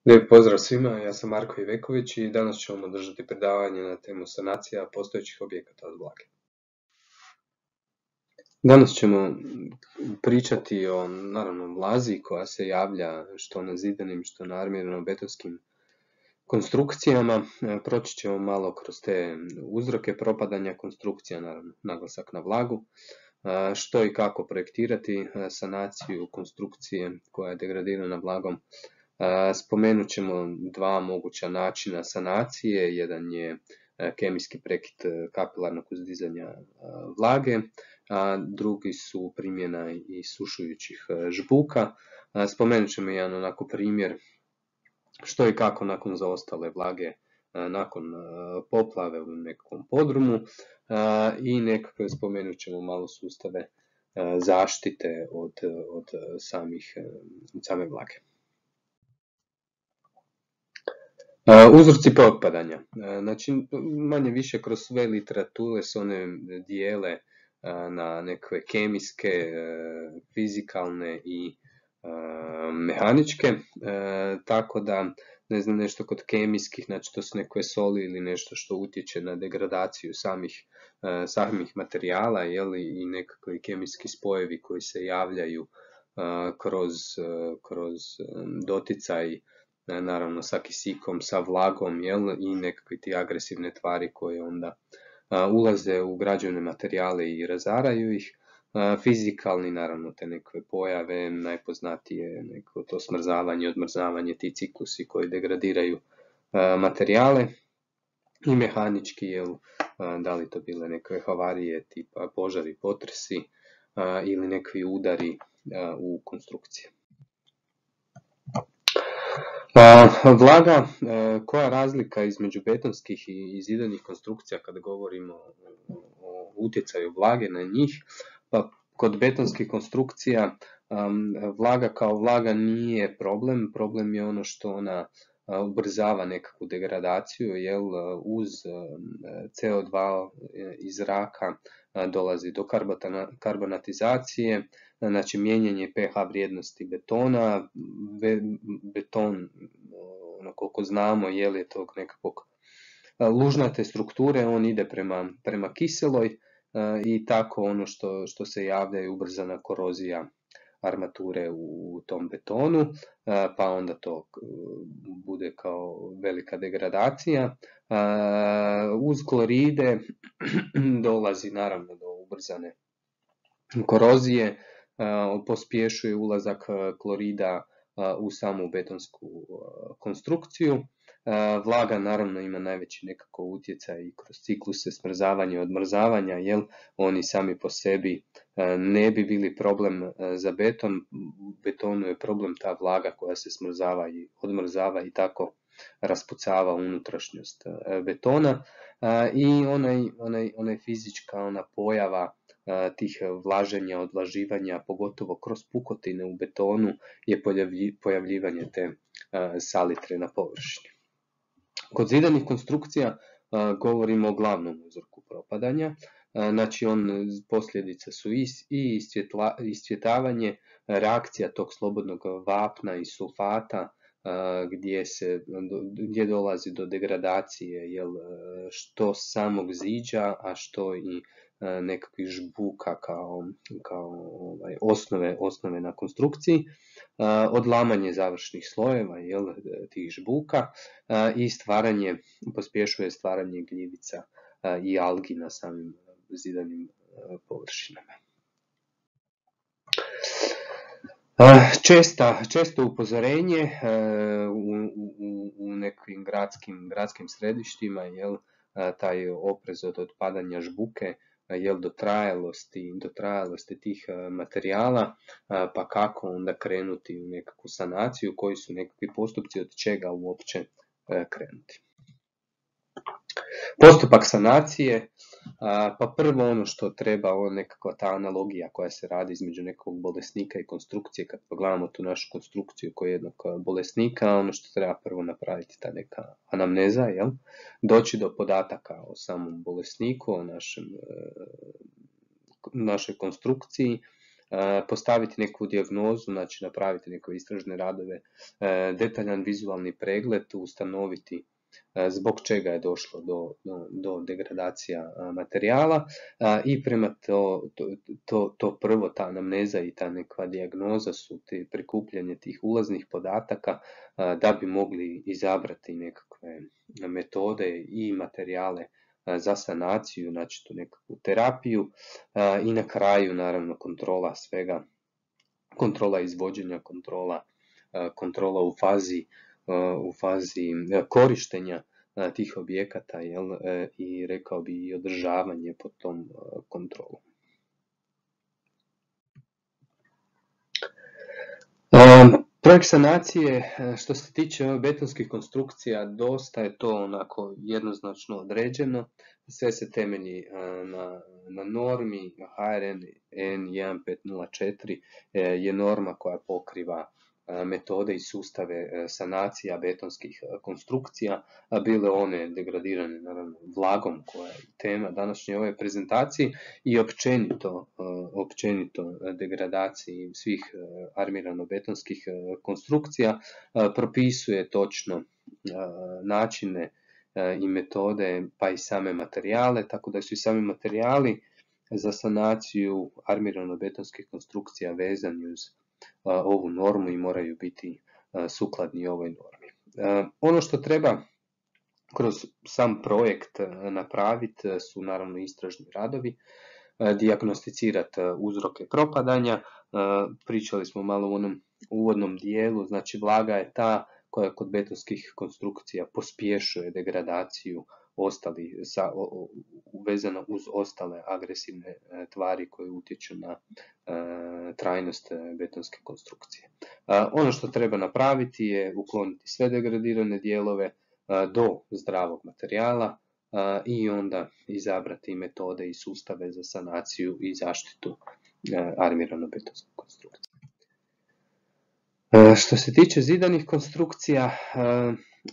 Lijep pozdrav svima, ja sam Marko Iveković i danas ćemo održati predavanje na temu sanacija postojećih objekata od vlage. Danas ćemo pričati o, naravno, vlazi koja se javlja što na zidanim, što na armirano-betonskim konstrukcijama. Proći ćemo malo kroz te uzroke propadanja konstrukcija, naravno, naglasak na vlagu, što i kako projektirati sanaciju konstrukcije koja je degradirana vlagom. Spomenut ćemo dva moguća načina sanacije. Jedan je kemijski prekid kapilarnog uzdizanja vlage, a drugi su primjena i sušujućih žbuka. Spomenut ćemo jedan onako primjer što i kako nakon zaostale vlage, nakon poplave u nekom podrumu, i nekako spomenut ćemo malo sustave zaštite od same vlage. Uzroci propadanja. Znači, manje više kroz sve literature se one dijele na neke kemijske, fizikalne i mehaničke, tako da, ne znam, nešto kod kemijskih, znači to su neke soli ili nešto što utječe na degradaciju samih materijala, i nekakvi kemijski spojevi koji se javljaju kroz doticaj, naravno sa kisikom, sa vlagom, i nekakve ti agresivne tvari koje onda ulaze u građevne materijale i razaraju ih. Fizikalni, naravno, te neke pojave, najpoznatije neko to smrzavanje, odmrzavanje, ti ciklusi koji degradiraju materijale. I mehanički, da li to bile neke havarije tipa požari, potresi ili nekakvi udari u konstrukcije. Vlaga, koja je razlika između betonskih i zidanih konstrukcija kada govorimo o utjecaju vlage na njih? Pa kod betonskih konstrukcija vlaga kao vlaga nije problem je ono što ona ubrzava nekakvu degradaciju, uz CO2 iz zraka dolazi do karbonatizacije, znači mijenjanje pH vrijednosti betona. Beton, koliko znamo, je tog nekakvog lužnate strukture, on ide prema kiseloj, i tako ono što se javlja je ubrzana korozija armature u tom betonu, pa onda to bude kao velika degradacija. Uz kloride dolazi naravno do ubrzane korozije, pospješuje ulazak klorida u samu betonsku konstrukciju. Vlaga naravno ima najveći nekako utjecaj i kroz cikluse smrzavanja i odmrzavanja, oni sami po sebi ne bi bili problem za beton. Betonu je problem ta vlaga koja se smrzava i odmrzava i tako raspucava unutrašnjost betona, i onaj fizička pojava tih vlaženja, odlaživanja, pogotovo kroz pukotine u betonu, je pojavljivanje te salitre na površini. Kod zidanih konstrukcija govorimo o glavnom uzroku propadanja, znači posljedice su i iscvjetavanje, reakcija tog slobodnog vapna i sulfata, gdje dolazi do degradacije što samog ziđa, a što i nekakvih žbuka kao osnove na konstrukciji, odlamanje završnih slojeva tih žbuka, i pospješuje stvaranje gljivica i algi na samim zidanim površinama. Često upozorenje u nekim gradskim središtima, taj oprez od otpadanja žbuke, dotrajalosti tih materijala, pa kako onda krenuti u nekakvu sanaciju, koji su nekakvi postupci, od čega uopće krenuti. Postupak sanacije, pa prvo ono što treba, nekakva ta analogija koja se radi između nekog bolesnika i konstrukcije. Kad pogledamo tu našu konstrukciju kao jednog bolesnika, ono što treba prvo napraviti, ta neka anamneza, doći do podataka o samom bolesniku, o našoj konstrukciji, postaviti neku dijagnozu, znači napraviti neke istražne radove, detaljan vizualni pregled, ustanoviti zbog čega je došlo do degradacija materijala i prema to prvo, ta anamneza i ta neka dijagnoza su prikupljanje tih ulaznih podataka da bi mogli izabrati nekakve metode i materijale za sanaciju, znači tu nekakvu terapiju i na kraju naravno kontrola svega, kontrola izvođenja, kontrola u fazi korištenja tih objekata, i rekao bi i održavanje pod tom kontrolom. Projekt sanacije, što se tiče betonskih konstrukcija, dosta je to onako jednoznačno određeno. Sve se temelji na normi HRN N1504 je norma koja pokriva metode i sustave sanacija betonskih konstrukcija, bile one degradirane naravno vlagom, koja je tema današnje ove prezentacije, i općenito degradaciji svih armirano-betonskih konstrukcija, propisuje točno načine i metode pa i same materijale, tako da su i sami materijali za sanaciju armirano-betonskih konstrukcija vezani uz ovu normu i moraju biti sukladni ovoj normi. Ono što treba kroz sam projekt napraviti su naravno istražni radovi, dijagnosticirati uzroke propadanja. Pričali smo malo u onom uvodnom dijelu, znači vlaga je ta koja kod betonskih konstrukcija pospješuje degradaciju vezano uz ostale agresivne tvari koje utječu na trajnost betonske konstrukcije. Ono što treba napraviti je ukloniti sve degradirane dijelove do zdravog materijala i onda izabrati metode i sustave za sanaciju i zaštitu armirano-betonske konstrukcije. Što se tiče zidanih konstrukcija,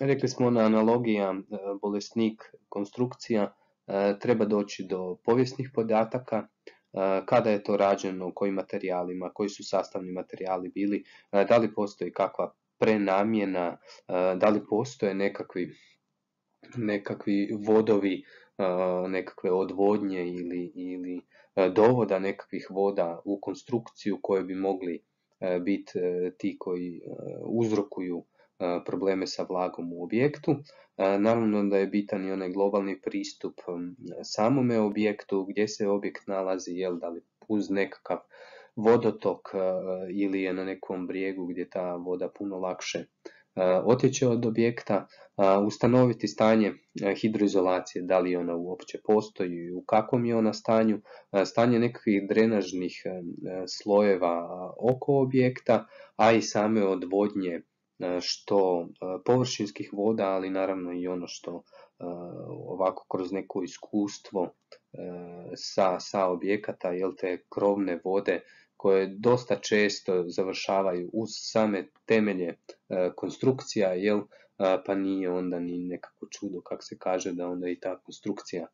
rekli smo ona analogija bolesnik konstrukcija, treba doći do povijesnih podataka, kada je to rađeno, kojim materijalima, koji su sastavni materijali bili, da li postoji kakva prenamjena, da li postoje nekakvi vodovi, nekakve odvodnje ili dovoda nekakvih voda u konstrukciju koje bi mogli biti ti koji uzrokuju probleme sa vlagom u objektu. Naravno da je bitan i onaj globalni pristup samome objektu, gdje se objekt nalazi, da li uz nekakav vodotok ili je na nekom brijegu gdje ta voda puno lakše otječe od objekta, ustanoviti stanje hidroizolacije, da li ona uopće postoji, u kakvom je ona stanju, stanje nekakvih drenažnih slojeva oko objekta, a i same odvodnje, što površinskih voda, ali naravno i ono što ovako kroz neko iskustvo sa objekata, te krovne vode koje dosta često završavaju uz same temelje konstrukcija, pa nije onda ni nekako čudo, kako se kaže, da onda i ta konstrukcija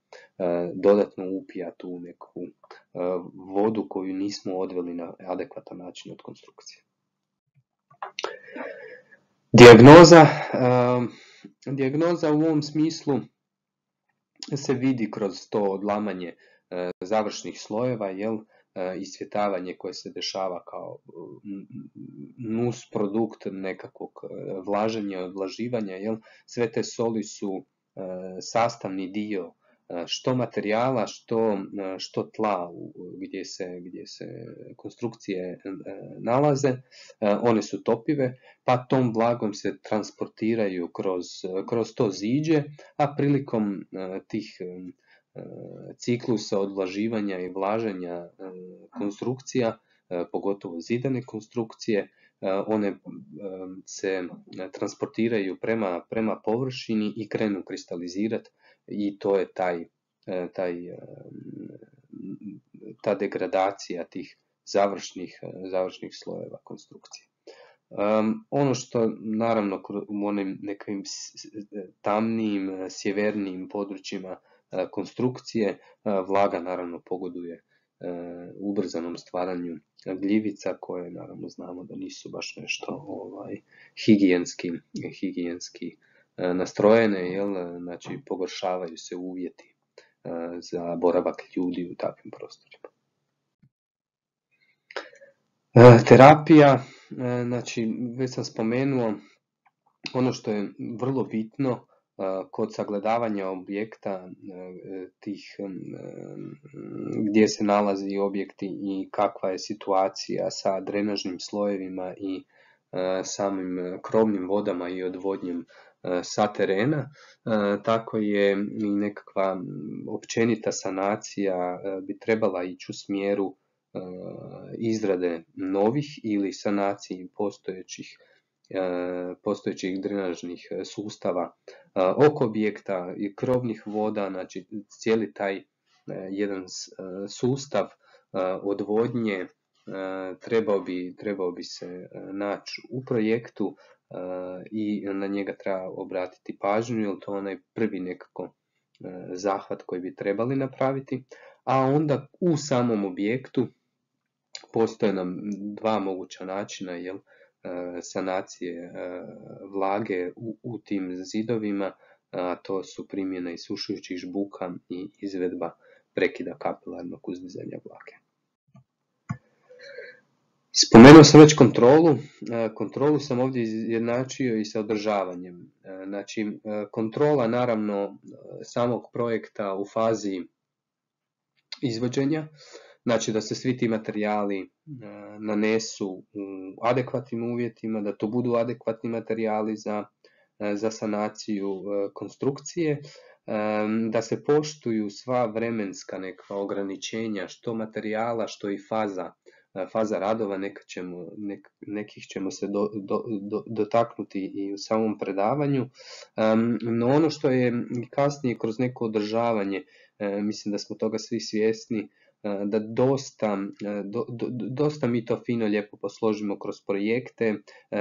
dodatno upija tu neku vodu koju nismo odveli na adekvatan način od konstrukcije. Dijagnoza u ovom smislu se vidi kroz to odlamanje završnih slojeva, isvjetavanje koje se dešava kao nus produkt nekakvog vlaženja, odvlaživanja, sve te soli su sastavni dio što materijala, što tla gdje se konstrukcije nalaze. One su topive, pa tom vlagom se transportiraju kroz to ziđe, a prilikom tih ciklusa odvlaživanja i vlaženja konstrukcija, pogotovo zidane konstrukcije, one se transportiraju prema površini i krenu kristalizirati, i to je ta degradacija tih završnih slojeva konstrukcije. Ono što naravno u onim nekim tamnijim, sjevernijim područjima konstrukcije, vlaga naravno pogoduje ubrzanom stvaranju gljivica, koje naravno znamo da nisu baš nešto higijenski nastrojene, znači pogoršavaju se uvjeti za boravak ljudi u takvim prostorima. Terapija, znači već sam spomenuo, ono što je vrlo bitno kod sagledavanja objekta tih gdje se nalazi objekti i kakva je situacija sa drenažnim slojevima i samim krovnim vodama i odvodnjom sa terena, tako je i nekakva općenita sanacija bi trebala ići u smjeru izrade novih ili sanaciji postojećih drenažnih sustava oko objekta i krovnih voda, znači cijeli taj jedan sustav odvodnje trebao bi se naći u projektu i na njega treba obratiti pažnju, jer to je onaj prvi nekako zahvat koji bi trebali napraviti, a onda u samom objektu postoje nam dva moguća načina sanacije vlage u tim zidovima, a to su primjena isušujućih žbuka i izvedba prekida kapilarnog uzdizanja vlage. Spomenuo sam već kontrolu sam ovdje izjednačio i sa održavanjem. Znači, kontrola naravno samog projekta u fazi izvođenja, znači da se svi ti materijali nanesu u adekvatnim uvjetima, da to budu adekvatni materijali za sanaciju konstrukcije, da se poštuju sva vremenska neka ograničenja, što materijala, što i faza radova, nekih ćemo se dotaknuti i u samom predavanju. No ono što je kasnije kroz neko održavanje, mislim da smo toga svi svjesni, da dosta mi to fino lijepo posložimo kroz projekte,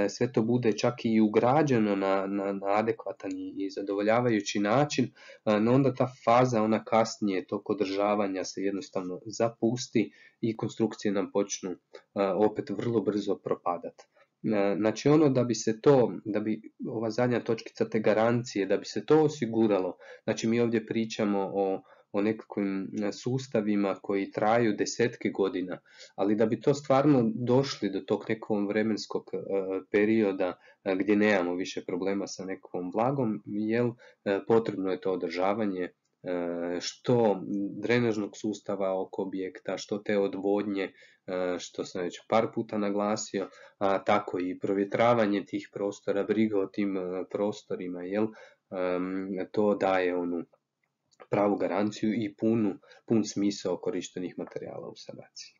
sve to bude čak i ugrađeno na adekvatan i zadovoljavajući način, no onda ta faza, ona kasnije tog održavanja se jednostavno zapusti i konstrukcije nam počnu opet vrlo brzo propadati. Znači ono da bi ova zadnja točkica te garancije, da bi se to osiguralo, znači mi ovdje pričamo o nekakvim sustavima koji traju desetke godina, ali da bi to stvarno došli do tog nekog vremenskog perioda gdje nemamo više problema sa nekakvom vlagom, potrebno je to održavanje što drenažnog sustava oko objekta, što te odvodnje, što sam već par puta naglasio, a tako i provjetravanje tih prostora, briga o tim prostorima, to daje onu pravu garanciju i pun smisao korištenih materijala u sanaciji.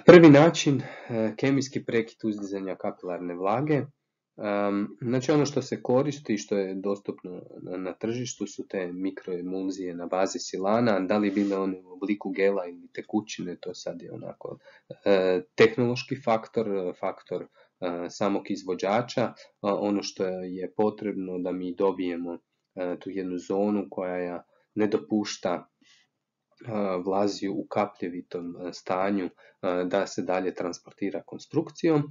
Prvi način, kemijski prekid uzdizanja kapilarne vlage. Znači ono što se koristi i što je dostupno na tržištu su te mikroemulzije na bazi silana, da li bile one u obliku gela ili tekućine, to sad je onako tehnološki faktor samog izvođača. Ono što je potrebno da mi dobijemo tu jednu zonu koja ne dopušta vlazi u kapljevitom stanju da se dalje transportira konstrukcijom.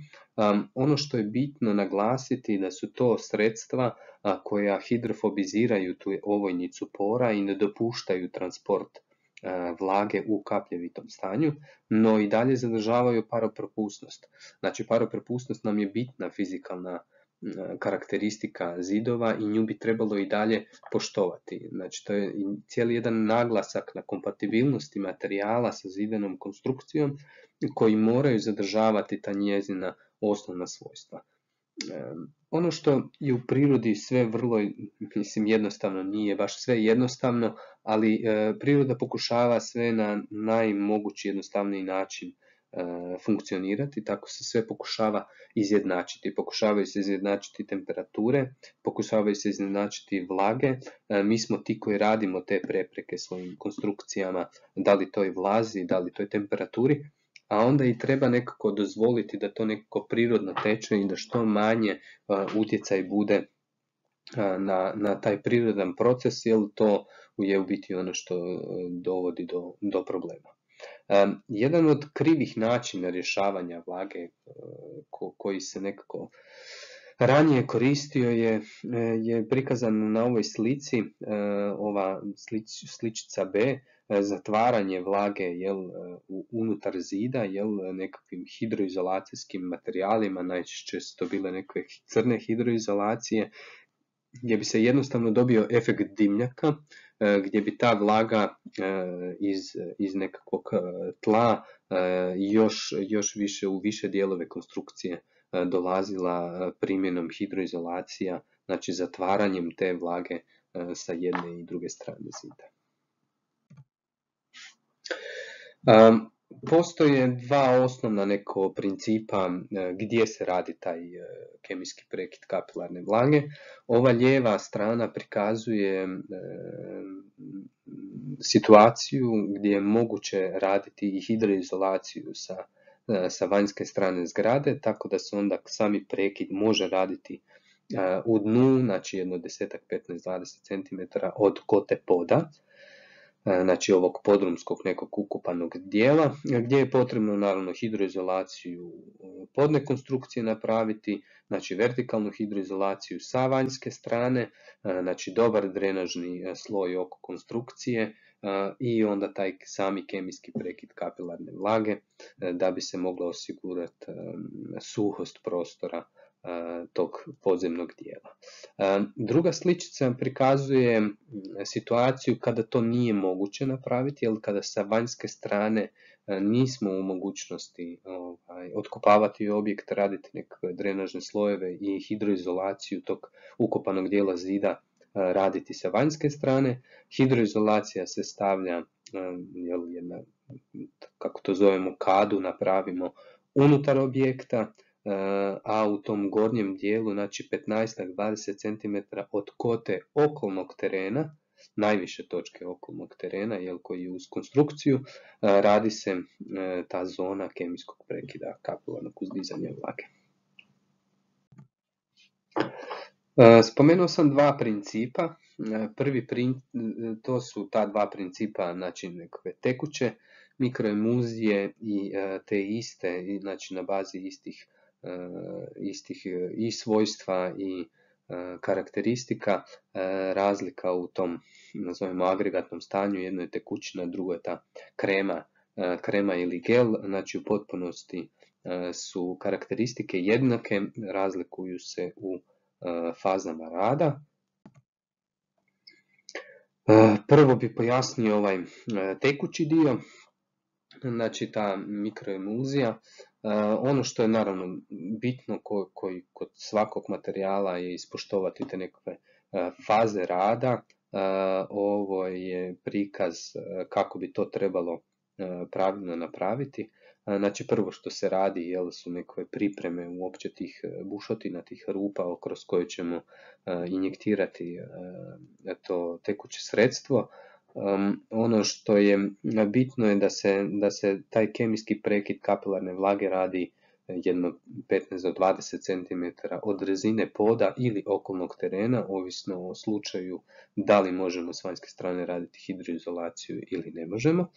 Ono što je bitno naglasiti da su to sredstva koja hidrofobiziraju tu ovojnicu pora i ne dopuštaju transport vlage u kapljevitom stanju, no i dalje zadržavaju paropropusnost. Znači paropropusnost nam je bitna fizikalna karakteristika zidova i nju bi trebalo i dalje poštovati. Znači to je cijeli jedan naglasak na kompatibilnosti materijala sa zidanom konstrukcijom koji moraju zadržavati ta njezina osnovna svojstva. Ono što je u prirodi sve vrlo, jednostavno, nije baš sve jednostavno, ali priroda pokušava sve na najmogući jednostavniji način funkcionirati, tako se sve pokušava izjednačiti. Pokušavaju se izjednačiti temperature, pokušavaju se izjednačiti vlage. Mi smo ti koji radimo te prepreke svojim konstrukcijama, da li toj vlazi, da li toj temperaturi, a onda i treba nekako dozvoliti da to nekako prirodno teče i da što manje utjecaj bude na taj prirodan proces, jer to je u biti ono što dovodi do problema. Jedan od krivih načina rješavanja vlage koji se nekako ranije koristio je prikazan na ovoj slici, ova sličica B, zatvaranje vlage unutar zida nekakvim hidroizolacijskim materijalima, najčešće su to bile neke crne hidroizolacije, gdje bi se jednostavno dobio efekt dimnjaka, gdje bi ta vlaga iz nekakvog tla još više u više dijelove konstrukcije dolazila primjenom hidroizolacija, znači zatvaranjem te vlage sa jedne i druge strane zida. Postoje dva osnovna neko principa gdje se radi taj kemijski prekid kapilarne vlage. Ova lijeva strana prikazuje situaciju gdje je moguće raditi i hidroizolaciju sa vanjske strane zgrade, tako da se onda sami prekid može raditi u dnu, znači jedno 10, 15, 20 cm od kote poda, znači ovog podrumskog nekog ukupanog dijela, gdje je potrebno naravno hidroizolaciju podne konstrukcije napraviti, znači vertikalnu hidroizolaciju sa vanjske strane, znači dobar drenažni sloj oko konstrukcije i onda taj sami kemijski prekid kapilarne vlage da bi se mogla osigurati suhost prostora tog podzemnog dijela. Druga sličica prikazuje situaciju kada to nije moguće napraviti, jer kada sa vanjske strane nismo u mogućnosti otkopavati objekt, raditi nekakve drenažne slojeve i hidroizolaciju tog ukopanog dijela zida raditi sa vanjske strane. Hidroizolacija se stavlja, jedna, kako to zovemo, kadu napravimo unutar objekta, a u tom gornjem dijelu, znači 15-20 cm od kote okolnog terena, najviše točke okolnog terena, koji je uz konstrukciju, radi se ta zona kemijskog prekida kapilarnog uzdizanja vlage. Spomenuo sam dva principa. To su ta dva principa, znači nekakve tekuće mikroemulzije i te iste, znači na bazi istih i svojstva i karakteristika, razlika u tom, nazovimo, agregatnom stanju, jedno je tekućina, drugo je ta krema ili gel, znači u potpunosti su karakteristike jednake, razlikuju se u fazama rada. Prvo bi pojasnio ovaj tekući dio, znači ta mikroemulzija. Ono što je naravno bitno koji kod svakog materijala je ispoštovati te nekakve faze rada. Ovo je prikaz kako bi to trebalo pravilno napraviti. Znači prvo što se radi su nekakve pripreme uopće tih bušotina, tih rupa kroz koje ćemo injektirati to tekuće sredstvo. Ono što je bitno je da se taj kemijski prekid kapilarne vlage radi jedno 15 do 20 cm od razine poda ili okolnog terena, ovisno o slučaju da li možemo s vanjske strane raditi hidroizolaciju ili ne možemo.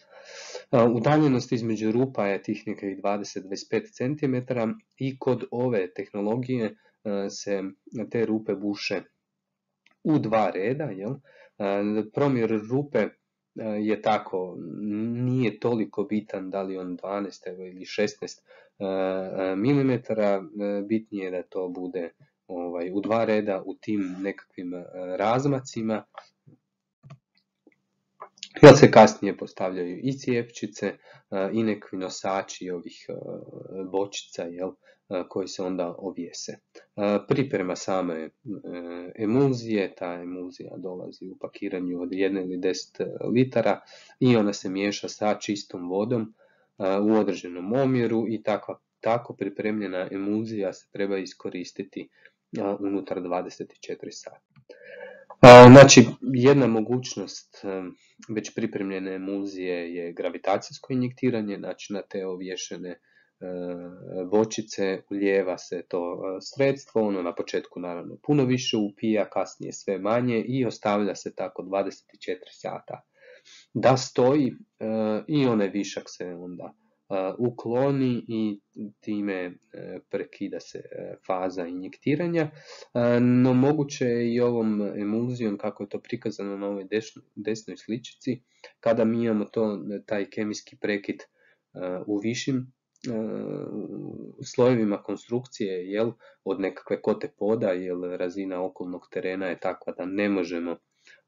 Udaljenost između rupa je tih nekih 20-25 cm i kod ove tehnologije se te rupe buše u dva reda. Promjer rupe je tako, nije toliko bitan da li on 12 ili 16 mm, bitnije je da to bude u dva reda u tim nekakvim razmacima, jer se kasnije postavljaju i cijepčice i nekakvi nosači ovih bočica koji se onda ovjese. Priprema same emulzije, ta emulzija dolazi u pakiranju od 1 ili 10 litara i ona se miješa sa čistom vodom u određenom omjeru i tako pripremljena emulzija se treba iskoristiti unutar 24 sata. Znači, jedna mogućnost već pripremljene emulzije je gravitacijsko injektiranje, znači na te ovješene bočice, ulijeva se to sredstvo, ono na početku naravno puno više upija, kasnije sve manje i ostavlja se tako 24 sata da stoji i onaj višak se onda ukloni i time prekida se faza injektiranja, no moguće je i ovom emulzijom, kako je to prikazano na ovoj desnoj sličici, kada mi imamo taj kemijski prekid u višim slojevima konstrukcije, jel, od nekakve kote poda, jel razina okolnog terena je takva da ne možemo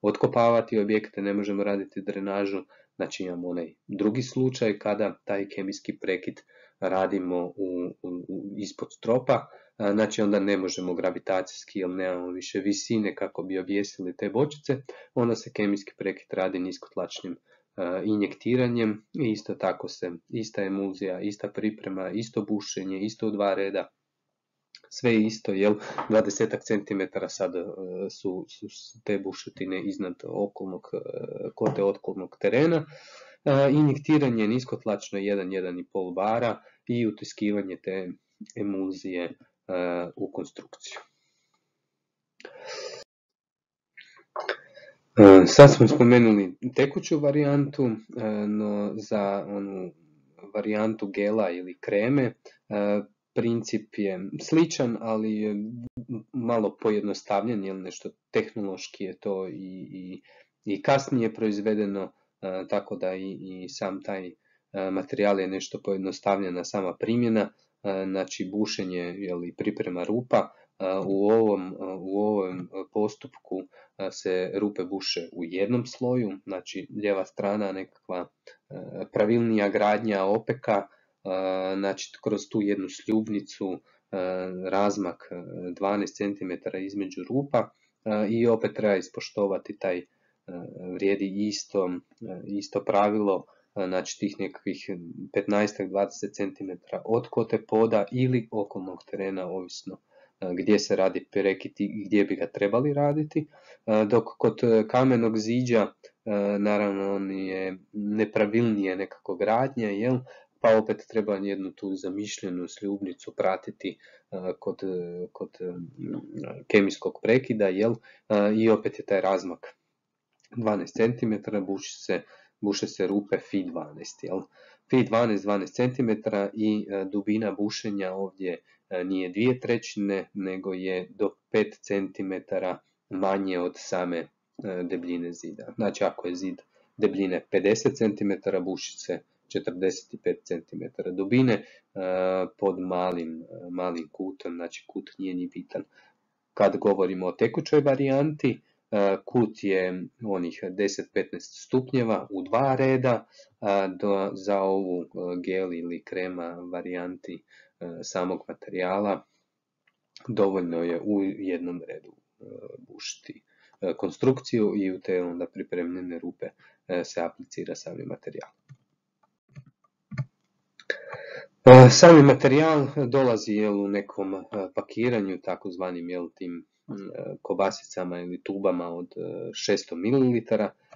otkopavati objekte, ne možemo raditi drenažu. Znači imamo onaj drugi slučaj kada taj kemijski prekid radimo ispod stropa, znači onda ne možemo gravitacijski jer nemamo više visine kako bi objesili te bočice, onda se kemijski prekid radi niskotlačnim injektiranjem i isto tako se ista emulzija, ista priprema, isto bušenje, isto u 2 reda, sve isto, jel, 20 cm sad su te bušotine iznad kote okolnog terena, injektiranje niskotlačno 1,5 bara i utiskivanje te emulzije u konstrukciju. Sad smo spomenuli tekuću varijantu, no za onu varijantu gela ili kreme princip je sličan, ali je malo pojednostavljen, jer nešto tehnološki je to i kasnije proizvedeno, tako da i sam taj materijal je nešto pojednostavljena sama primjena, znači bušenje ili priprema rupa. U ovom postupku se rupe buše u jednom sloju, znači lijeva strana nekakva pravilnija gradnja opeka, znači kroz tu jednu sljubnicu razmak 12 cm između rupa i opet treba ispoštovati taj vrijedi isto pravilo, znači tih nekakvih 15-20 cm od kote poda ili okolnog terena, ovisno gdje se radi prekid i gdje bi ga trebali raditi, dok kod kamenog ziđa naravno on je nepravilnije nekako gradnja, jel? Pa opet treba jednu tu zamišljenu sljubnicu pratiti kod kemijskog prekida, jel? I opet je taj razmak 12 cm, buše se rupe Fi 12, jel? Fi 12 cm i dubina bušenja ovdje nije 2/3, nego je do 5 cm manje od same debljine zida. Znači ako je zid debljine 50 cm, buši se 45 cm dubine pod malim kutom, znači kut nije ni bitan. Kad govorimo o tekućoj varijanti, kut je onih 10-15 stupnjeva u 2 reda, za ovu gel ili krema varijanti samog materijala dovoljno je u jednom redu bušiti konstrukciju i u te onda pripremljene rupe se aplicira sami materijal. Sami materijal dolazi u nekom pakiranju, takozvanim tim kobasicama ili tubama od 600 ml.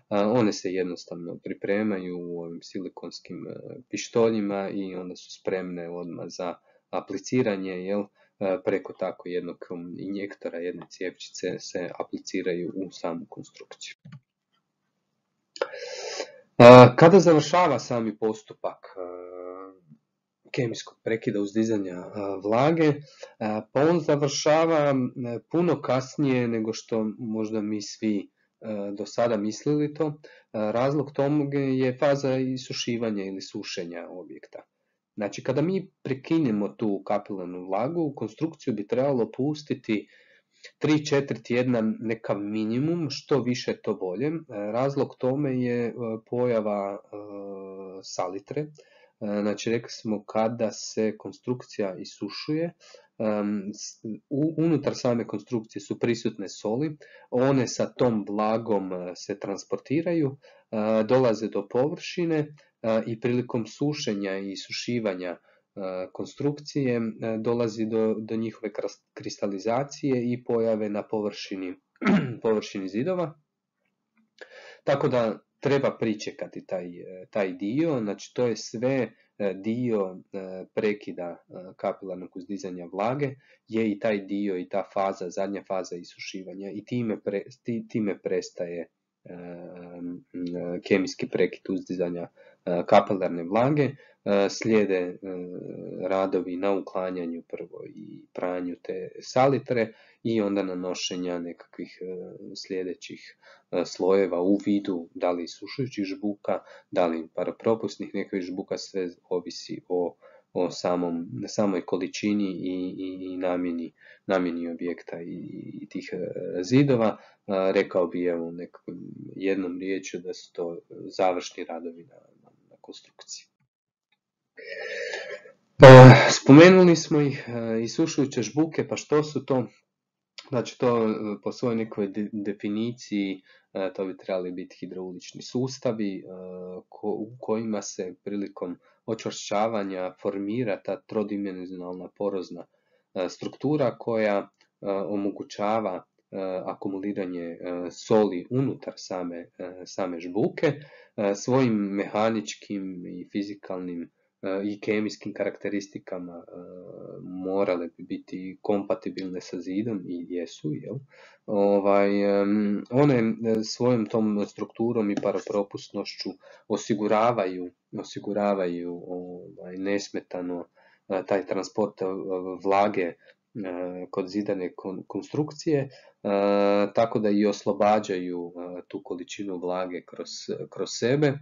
One se jednostavno pripremaju u ovim silikonskim pištoljima i onda su spremne odmah za apliciranje, preko tako jednog injektora, jedne cijepčice se apliciraju u samu konstrukciju. Kada završava sami postupak kemijskog prekida uzdizanja vlage, pa on završava puno kasnije nego što možda mi svi do sada mislili to. Razlog tomu je faza isušivanja ili sušenja objekta. Znači kada mi prekinemo tu kapilarnu vlagu, u konstrukciju bi trebalo pustiti 3-4 tjedna neka minimum, što više to bolje. Razlog tome je pojava salitre. Znači rekli smo kada se konstrukcija isušuje, unutar same konstrukcije su prisutne soli, one sa tom vlagom se transportiraju, dolaze do površine i prilikom sušenja i isušivanja konstrukcije dolazi do njihove kristalizacije i pojave na površini zidova. Tako da treba pričekati taj dio, znači to je sve dio prekida kapilarnog uzdizanja vlage, je i taj dio i ta faza, zadnja faza isušivanja i time prestaje kemijski prekid uzdizanja kapilarne vlage. Slijede radovi na uklanjanju prvo i pranju te salitre i onda nanošenja nekakvih sljedećih slojeva u vidu da li isušujućih žbuka, da li paropropusnih nekakvih žbuka, sve ovisi o samoj količini i namjeni objekta i tih zidova. Rekao bi evo jednom riječju da su to završni radovi na konstrukciji. Spomenuli smo ih isušujuće žbuke, pa što su to? Znači to po svojoj nekoj definiciji to bi trebali biti hidraulični sustavi u kojima se prilikom očvršćavanja formira ta trodimenzionalna porozna struktura koja omogućava akumuliranje soli unutar same žbuke. Svojim mehaničkim i fizikalnim i kemijskim karakteristikama morale bi biti kompatibilne sa zidom i jesu, jel? One svojom tom strukturom i paropropusnošću osiguravaju nesmetano taj transport vlage kod zidane konstrukcije, tako da i oslobađaju tu količinu vlage kroz sebe,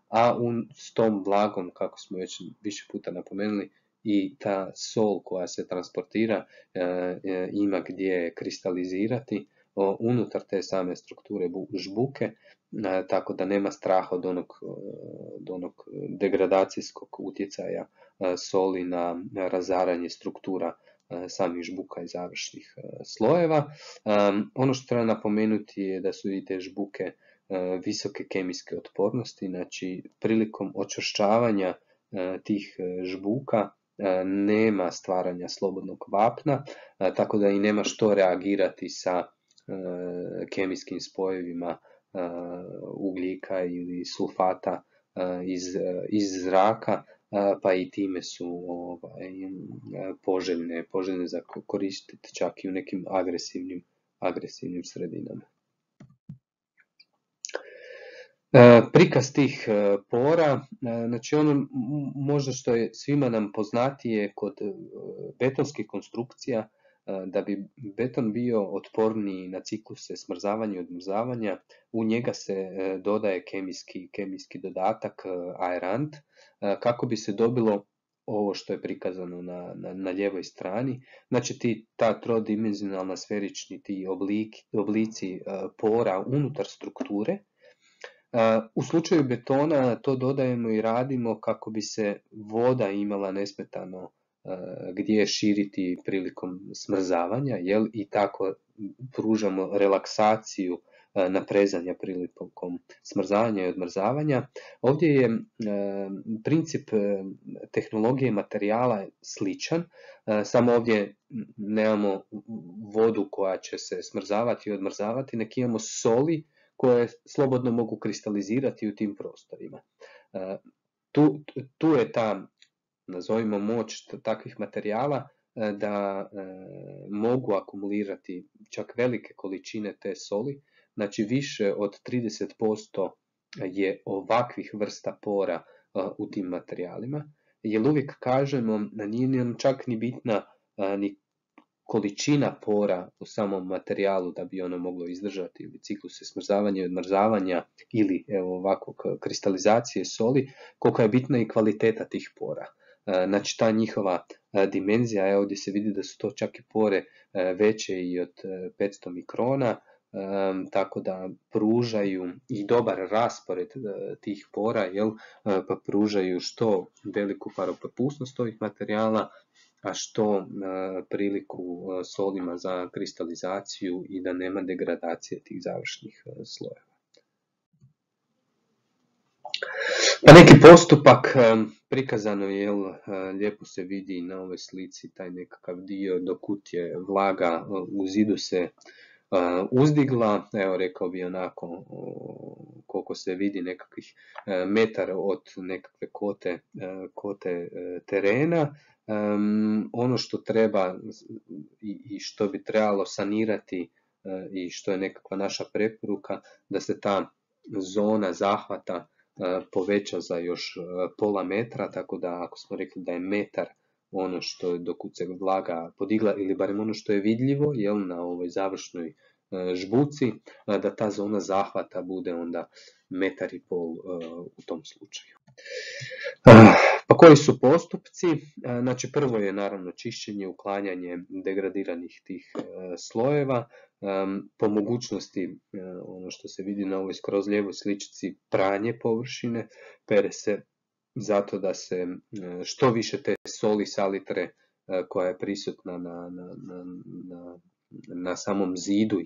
a s tom vlagom, kako smo već više puta napomenuli, i ta sol koja se transportira ima gdje kristalizirati unutar te same strukture žbuke, tako da nema straha od onog degradacijskog utjecaja soli na razaranje struktura samih žbuka i završnih slojeva. Ono što treba napomenuti je da su i te žbuke visoke kemijske otpornosti, znači prilikom očvršćavanja tih žbuka nema stvaranja slobodnog vapna, tako da i nema što reagirati sa kemijskim spojevima ugljika ili sulfata iz zraka, pa i time su poželjne za koristiti čak i u nekim agresivnim sredinama. Prikaz tih pora, znači ono možda što je svima nam poznatije kod betonskih konstrukcija, da bi beton bio otporniji na cikluse smrzavanja i odmrzavanja, u njega se dodaje kemijski dodatak aerant, kako bi se dobilo ovo što je prikazano na lijevoj strani. Znači ta trodimenzionalna sferični ti oblici pora unutar strukture. U slučaju betona to dodajemo i radimo kako bi se voda imala nesmetano gdje širiti prilikom smrzavanja, jel? I tako pružamo relaksaciju naprezanja prilikom smrzavanja i odmrzavanja. Ovdje je princip tehnologije materijala sličan, samo ovdje nemamo vodu koja će se smrzavati i odmrzavati, nek imamo soli koje slobodno mogu kristalizirati u tim prostorima. Tu je ta, nazovimo, moć takvih materijala da mogu akumulirati čak velike količine te soli, znači više od 30% je ovakvih vrsta pora u tim materijalima, jer uvijek kažemo da nije nam čak ni bitna ni količina pora u samom materijalu da bi ono moglo izdržati ili cikluse smrzavanja i odmrzavanja ili ovakvog kristalizacije soli, koliko je bitna i kvaliteta tih pora. Znači ta njihova dimenzija, ovdje se vidi da su to čak i pore veće i od 500 mikrona, tako da pružaju i dobar raspored tih pora, pa pružaju što veliku paropropusnost ovih materijala, a što priliku solima za kristalizaciju i da nema degradacije tih završnih slojeva. Pa neki postupak prikazano je, lijepo se vidi na ovoj slici taj nekakav dio, dok je vlaga u zidu se uzdigla, evo rekao bi onako koliko se vidi nekakvih metar od nekakve kote terena. Ono što treba i što bi trebalo sanirati i što je nekakva naša preporuka, da se ta zona zahvata poveća za još pola metra, tako da ako smo rekli da je metar ono što je dokud se vlaga podigla, ili barem ono što je vidljivo na ovoj završnoj žbuci, da ta zona zahvata bude onda 1,5 m u tom slučaju. Pa koji su postupci? Znači prvo je naravno čišćenje, uklanjanje degradiranih tih slojeva, po mogućnosti ono što se vidi na ovoj skroz lijevoj sličici, pranje površine, pere se zato da se što više te soli, salitre koja je prisutna na samom zidu,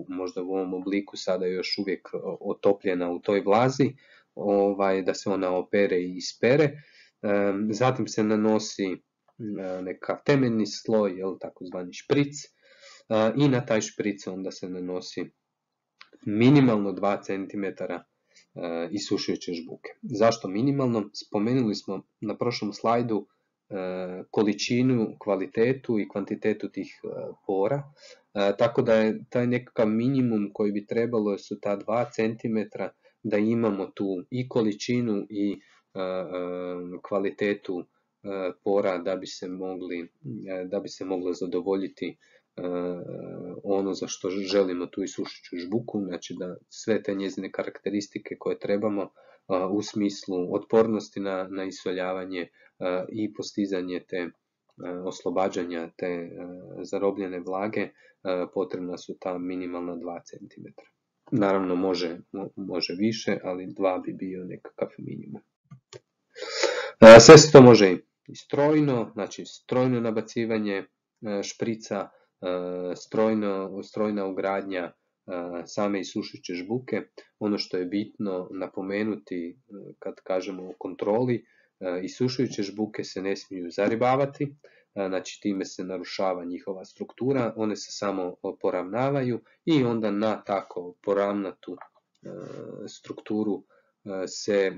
možda u ovom obliku sada još uvijek otopljena u toj vlazi, da se ona opere i ispere. Zatim se nanosi neka temeljni sloj, takozvani špric, i na taj špric onda se nanosi minimalno 2 cm isušujuće žbuke. Zašto minimalno? Spomenuli smo na prošlom slajdu količinu, kvalitetu i kvantitetu tih pora, tako da je taj nekakav minimum koji bi trebalo su ta 2 cm da imamo tu i količinu i kvalitetu pora da bi se moglo zadovoljiti ono za što želimo tu isušujuću žbuku, znači da sve te njezine karakteristike koje trebamo u smislu otpornosti na isoljavanje i postizanje te oslobađanja te zarobljene vlage, potrebna su ta minimalna 2 cm. Naravno može više, ali 2 bi bio nekakav minimum. Sve se to može i strojno, znači strojno nabacivanje šprica, strojna ugradnja same isušujuće žbuke. Ono što je bitno napomenuti kad kažemo o kontroli, isušujuće žbuke se ne smiju zaribavati, znači time se narušava njihova struktura, one se samo poravnavaju i onda na tako poravnatu strukturu se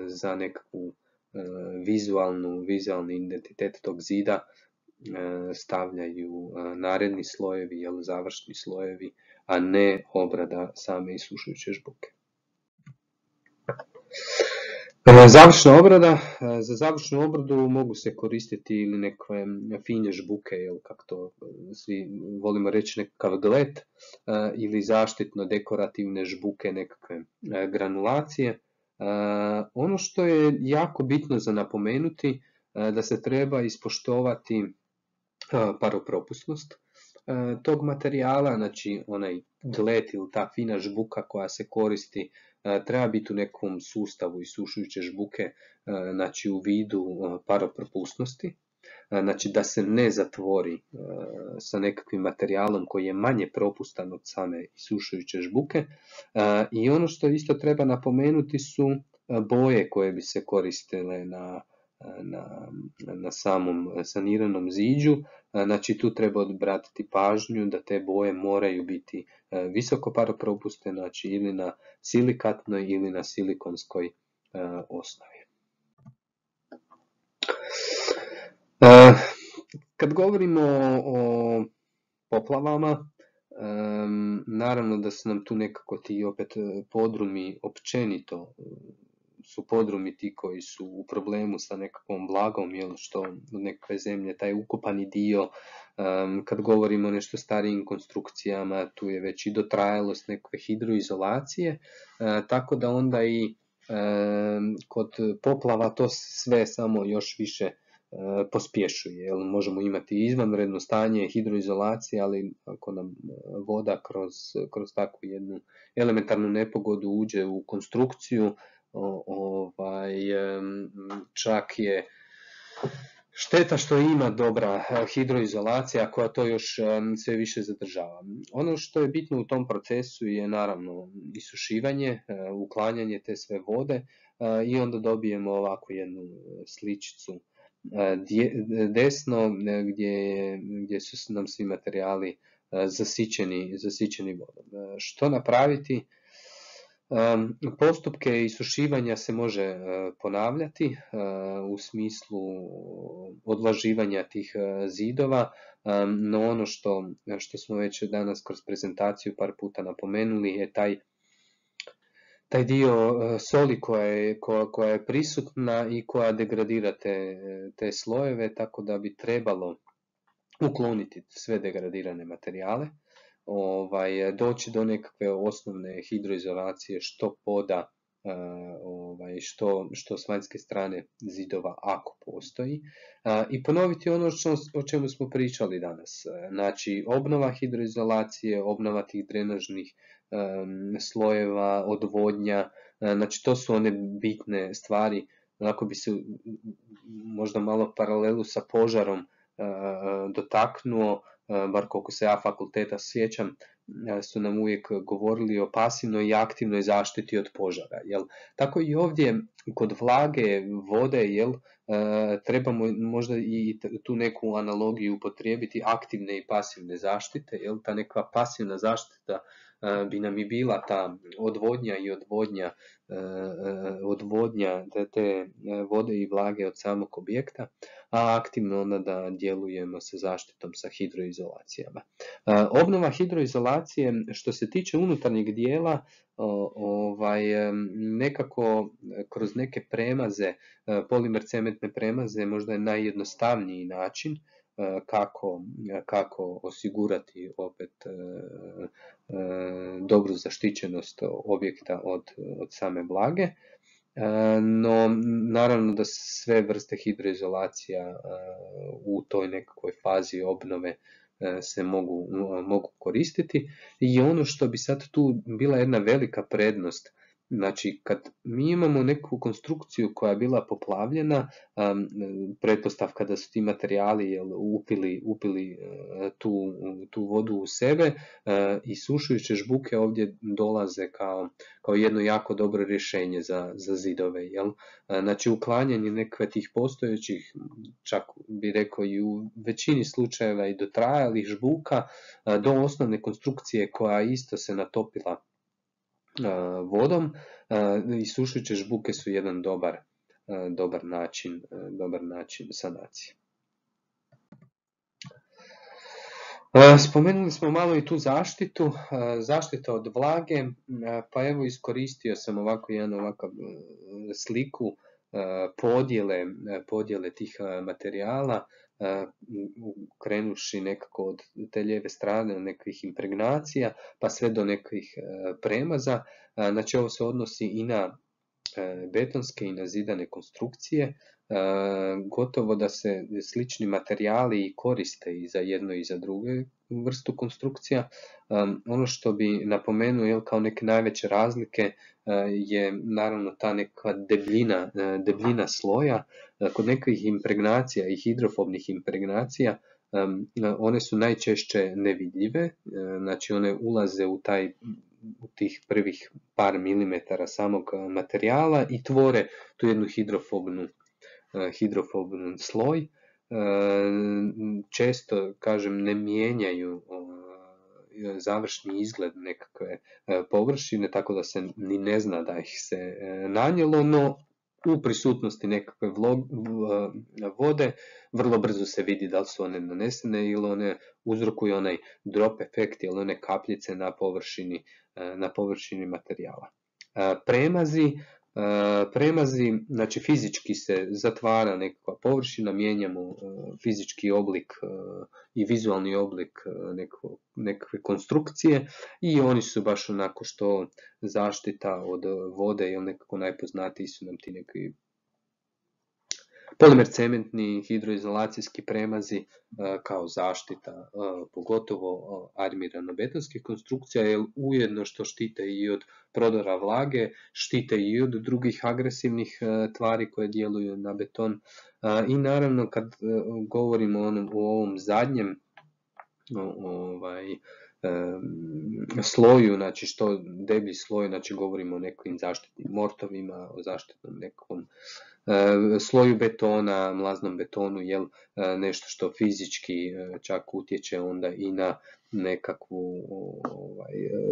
za nekakvu vizualni identitet tog zida stavljaju naredni slojevi, završni slojevi, a ne obrada same isušujuće žbuke. Završna obrada. Za završnu obradu mogu se koristiti ili nekakve fine žbuke, kako to svi volimo reći, nekakav glet, ili zaštitno dekorativne žbuke, nekakve granulacije. Ono što je jako bitno za napomenuti, da se treba ispoštovati paropropusnost tog materijala, znači onaj glet ili ta fina žbuka koja se koristi treba biti u nekom sustavu isušujuće žbuke, znači u vidu paropropusnosti, znači da se ne zatvori sa nekakvim materijalom koji je manje propustan od same isušujuće žbuke. I ono što isto treba napomenuti su boje koje bi se koristile na samom saniranom ziđu. Znači tu treba obratiti pažnju da te boje moraju biti visoko paropropusne, znači ili na silikatnoj ili na silikonskoj osnovi. Kad govorimo o poplavama, naravno da su nam tu nekako ti opet podrumi općenito, su podrumi ti koji su u problemu sa nekakvom vlagom, što od nekakve zemlje taj ukopani dio, kad govorimo o nešto starijim konstrukcijama, tu je već i dotrajalost nekakve hidroizolacije, tako da onda i kod poplava to sve samo još više pospješuje. Možemo imati izvanredno stanje hidroizolacije, ali ako nam voda kroz takvu jednu elementarnu nepogodu uđe u konstrukciju, čak je šteta što ima dobra hidroizolacija koja to još sve više zadržava. Ono što je bitno u tom procesu je naravno isušivanje, uklanjanje te sve vode, i onda dobijemo ovako jednu sličicu desno gdje su nam svi materijali zasićeni vodom. Što napraviti? Postupke isušivanja se može ponavljati u smislu odlaživanja tih zidova, no ono što smo već danas kroz prezentaciju par puta napomenuli je taj dio soli koja je prisutna i koja degradira te slojeve, tako da bi trebalo ukloniti sve degradirane materijale, doći do nekakve osnovne hidroizolacije što poda, što s vanjske strane zidova ako postoji, i ponoviti ono o čemu smo pričali danas. Znači, obnova hidroizolacije, obnova tih drenažnih slojeva, odvodnja, znači to su one bitne stvari. Ako bi se možda malo paralelu sa požarom dotaknuo, bar koliko se ja fakulteta sjećam, su nam uvijek govorili o pasivnoj i aktivnoj zaštiti od požara. Jel? Tako i ovdje kod vlage, vode, trebamo možda i tu neku analogiju upotrijebiti aktivne i pasivne zaštite. Jel? Ta neka pasivna zaštita bi nam i bila ta odvodnja i odvodnja te vode i vlage od samog objekta, a aktivno onda da djelujemo sa zaštitom sa hidroizolacijama. Obnova hidroizolacije što se tiče unutarnjeg dijela, nekako kroz neke premaze, polimer cementne premaze možda je najjednostavniji način kako osigurati opet dobru zaštićenost objekta od same vlage. No, naravno da sve vrste hidroizolacija u toj nekakvoj fazi obnove se mogu koristiti. I ono što bi sad tu bila jedna velika prednost, znači kad mi imamo neku konstrukciju koja je bila poplavljena, pretpostavka da su ti materijali upili tu vodu u sebe, i sušujuće žbuke ovdje dolaze kao jedno jako dobro rješenje za zidove. Znači uklanjanje nekakve tih postojećih, čak bi rekao i u većini slučajeva i dotrajalih žbuka, do osnovne konstrukcije koja isto se natopila vodom, i sušujuće žbuke su jedan dobar način sanacije. Spomenuli smo malo i tu zaštita od vlage, pa evo iskoristio sam ovakav sliku podjele tih materijala, krenuši nekako od te lijeve strane nekih impregnacija pa sve do nekih premaza. Znači ovo se odnosi i na betonske i na zidane konstrukcije. Gotovo da se slični materijali koriste i za jedno i za druge vrstu konstrukcija. Ono što bi napomenuo kao neke najveće razlike je naravno ta neka debljina sloja. Kod nekih impregnacija i hidrofobnih impregnacija one su najčešće nevidljive, znači one ulaze u tih prvih par milimetara samog materijala i tvore tu jednu hidrofobnu sloj. Često, kažem, ne mijenjaju završni izgled nekakve površine, tako da se ni ne zna da ih se nanijelo, no u prisutnosti nekakve vode vrlo brzo se vidi da li su one nanesene ili one uzrokuju onaj drop efekt ili one kapljice na površini materijala. Premazi, znači fizički se zatvara nekakva površina, mijenjamo fizički oblik i vizualni oblik nekakve konstrukcije i oni su baš onako što zaštita od vode, ili nekako najpoznatiji su nam ti neki polimer cementni hidroizolacijski premazi kao zaštita, pogotovo armirano-betonskih konstrukcija, jer ujedno što štite i od prodora vlage, štite i od drugih agresivnih tvari koje djeluju na beton. I naravno kad govorimo o ovom zadnjem sloju, znači što deblji sloj, znači govorimo o nekim zaštitnim mortovima, o zaštitnom nekom sloju betona, mlaznom betonu, jel nešto što fizički čak utječe onda i na nekakvu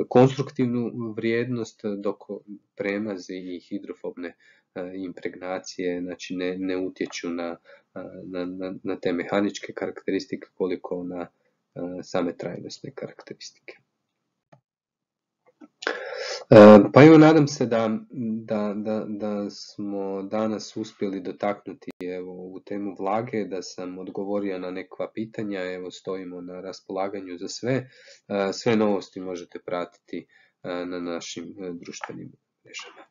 konstruktivnu vrijednost, dok premazi i hidrofobne impregnacije, znači ne utječu na te mehaničke karakteristike koliko na same trajnostne karakteristike. Pa evo, nadam se da smo danas uspjeli dotaknuti ovu temu vlage, da sam odgovorio na neka pitanja, evo stojimo na raspolaganju za sve. Sve novosti možete pratiti na našim društvenim mrežama.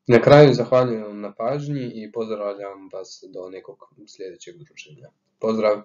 Na kraju zahvaljujem vam na pažnji i pozdravljam vas do nekog sljedećeg druženja. Pozdrav!